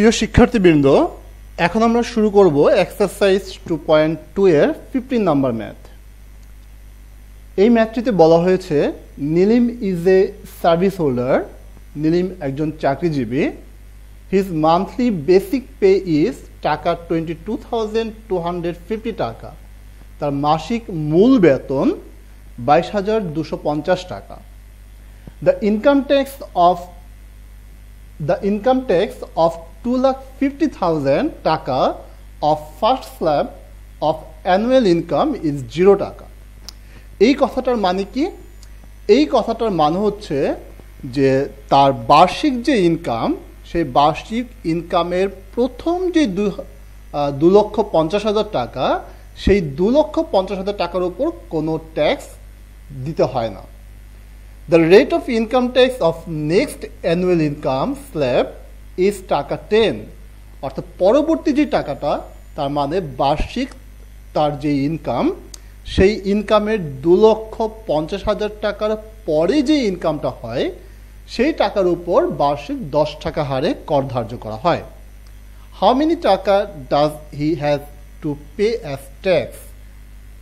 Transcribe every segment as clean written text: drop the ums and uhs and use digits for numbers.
প্রিয় শিক্ষার্থীবৃন্দ, এখন আমরা শুরু করব এক্সারসাইজ 2.2 এর 15 নাম্বার ম্যাথ। এই ম্যাথটিতে বলা হয়েছে নীলিম ইজ এ সার্ভিস হোল্ডার। নীলিম একজন চাকরিজীবী। His monthly basic pay is টাকা 22,250 টাকা। তার মাসিক মূল বেতন 22,250 টাকা। The income tax of 2,50,000 টাকা of first slab of annual income is 0 টাকা। এই কথাটার মানে কি? এই কথাটার মানে হচ্ছে যে তার বার্ষিক যে ইনকাম, সেই বার্ষিক ইনকামের প্রথম যে 2,50,000 টাকা, সেই 2,50,000 টাকার উপর কোনো ট্যাক্স দিতে হয় না। The rate of income tax of next annual income slab is টাকা 10। অর্থাৎ পরবর্তী যে টাকাটা, তার মানে বার্ষিক তার যে ইনকাম, সেই ইনকামের 2,50,000 টাকার পরে যে ইনকামটা হয়, সেই টাকার উপর বার্ষিক 10 টাকা হারে কর ধার্য করা হয়। হাউ মেনি টাকা does he has to pay as tax?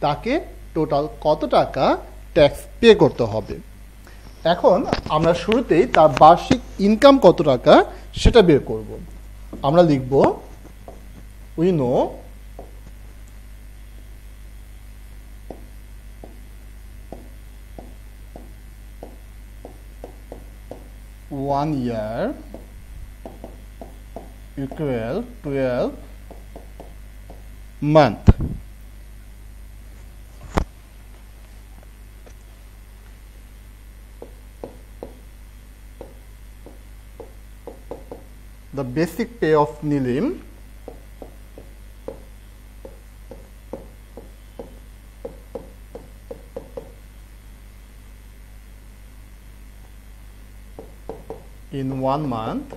তাকে টোটাল কত টাকা ট্যাক্স পে করতে হবে। এখন আমরা শুরুতেই তার বার্ষিক ইনকাম কত টাকা সেটা বের করব। আমরা লিখব we know one year equal 12 month। The basic pay of Nilim in 1 month,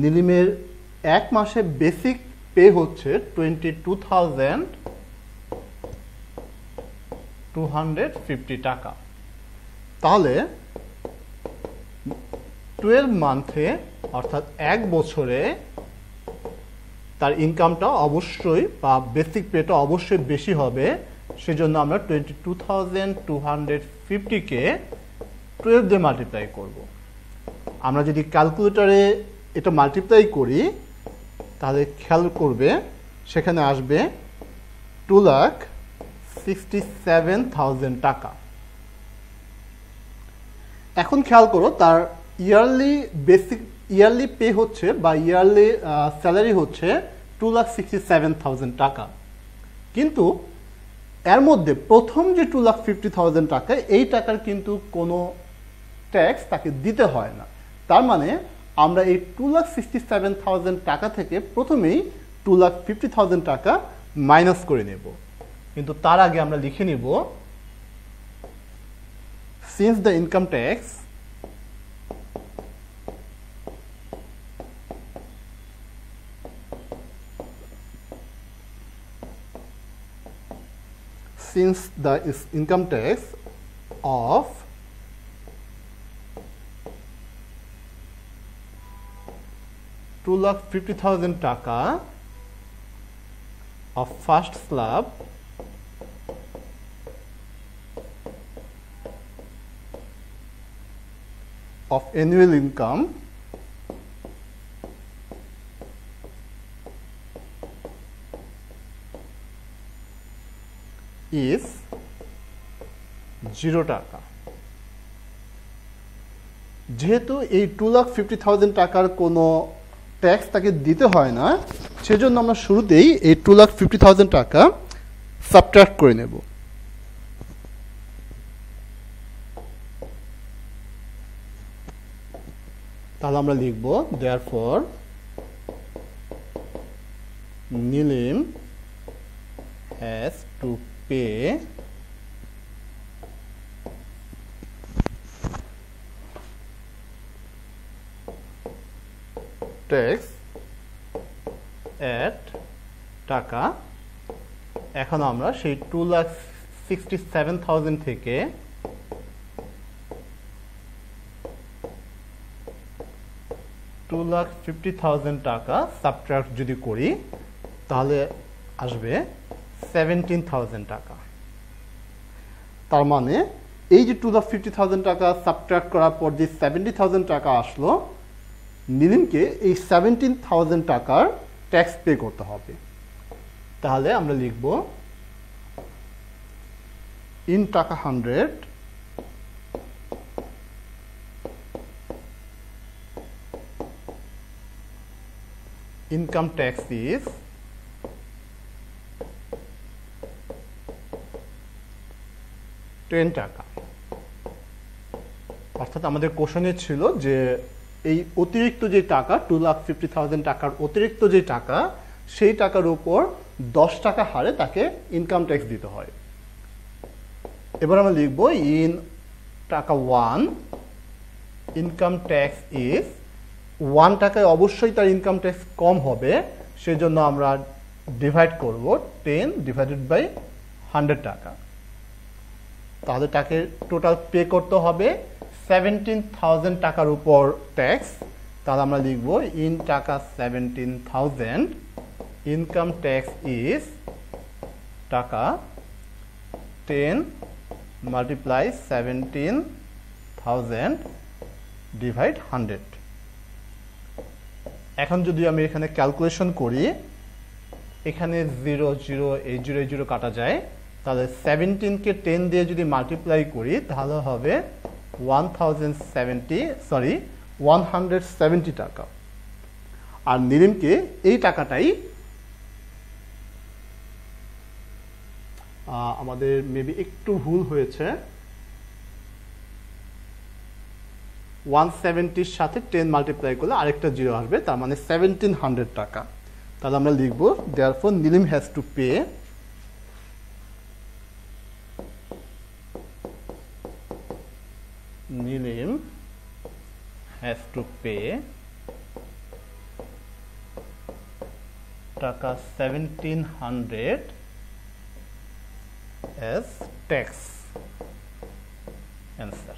নীলিমের এক মাসে বেসিক পে হচ্ছে 22,250 টাকা। তাহলে 12 মান্থে অর্থাৎ এক বছরে তার ইনকামটা অবশ্যই বা বেসিক পেটা অবশ্যই বেশি হবে। সেজন্য আমরা 22,250-কে 12 দিয়ে মাল্টিপ্লাই করব। আমরা যদি ক্যালকুলেটরে এটা মাল্টিপ্লাই করি, তাহলে খেয়াল করবে সেখানে আসবে 2,67,000 টাকা। এখন খেয়াল করো, তার ইয়ারলি পে হচ্ছে বা ইয়ারলি স্যালারি হচ্ছে 2,67,000 টাকা। কিন্তু এর মধ্যে প্রথম যে 2,50,000 টাকা, এই টাকার কিন্তু কোনো ট্যাক্স তাকে দিতে হয় না। তার মানে আমরা এই 2,67,000 টাকা থেকে প্রথমেই 2,50,000 টাকা মাইনাস করে নেব। কিন্তু তার আগে আমরা লিখে নিব since the income tax of 2,50,000 টাকা of first slab of annual income is 0 টাকা। যেহেতু এই 2,50,000 টাকার কোনো ট্যাক্স তাকে দিতে হয় না, সেজন্য আমরা শুরুতেই এই 2,50,000 টাকা সাবট্রাক্ট করে নেব। তাহলে আমরা লিখব therefore Nilim has to pay tax at টাকা। এখন আমরা সেই 2,67,000 থেকে 2,50,000 টাকা সাবট্রাক্ট যদি করি তাহলে আসবে 17,000 টাকা। তার মানে এই যে 2,50,000 টাকা সাবট্রাক্ট করার পর যে 70,000 টাকা আসলো, নিলিমকে এই 17,000 টাকার ট্যাক্স পে করতে হবে। তাহলে আমরা লিখব ইন টাকা 100 income tax is টাকা। অর্থাৎ আমাদের কোশ্চেনে ছিল যে এই অতিরিক্ত যে টাকা 2,50,000 টাকার অতিরিক্ত যে টাকা, সেই টাকার উপর 10 টাকা হারে তাকে ইনকাম ট্যাক্স দিতে হয়। এবার আমরা লিখব ইন টাকা 1 ইনকাম ট্যাক্স ইজ 1 টাকায় অবশ্যই তার ইনকাম ট্যাক্স কম হবে, সেজন্য আমরা ডিভাইড করব 10 ডিভাইডেড বাই 100 টাকা। তাহলে তাকে টোটাল পে করতে হবে 17,000 টাকার উপর ট্যাক্স। তাহলে আমরা লিখব ইন টাকা 17,000 ইনকাম ট্যাক্স ইজ টাকা 10 মাল্টিপ্লাই 17,000 ডিভাইড 100। এখন যদি আমি এখানে ক্যালকুলেশন করি, এখানে 0 0 এই 0 0 কাটা যায়, তাহলে 17কে 10 দিয়ে যদি মাল্টিপ্লাই করি তাহলে হবে 170 টাকা। আর নিলিমকে এই টাকাটাই আমাদের মেবি একটু ভুল হয়েছে, 170 সাথে 10 মাল্টিপ্লাই করলে আরেকটা 0 আসবে, তার মানে 1700 টাকা। তাহলে আমরা লিখব therefore Nilim has to pay Nilim has to pay টাকা 1700 as tax. Answer.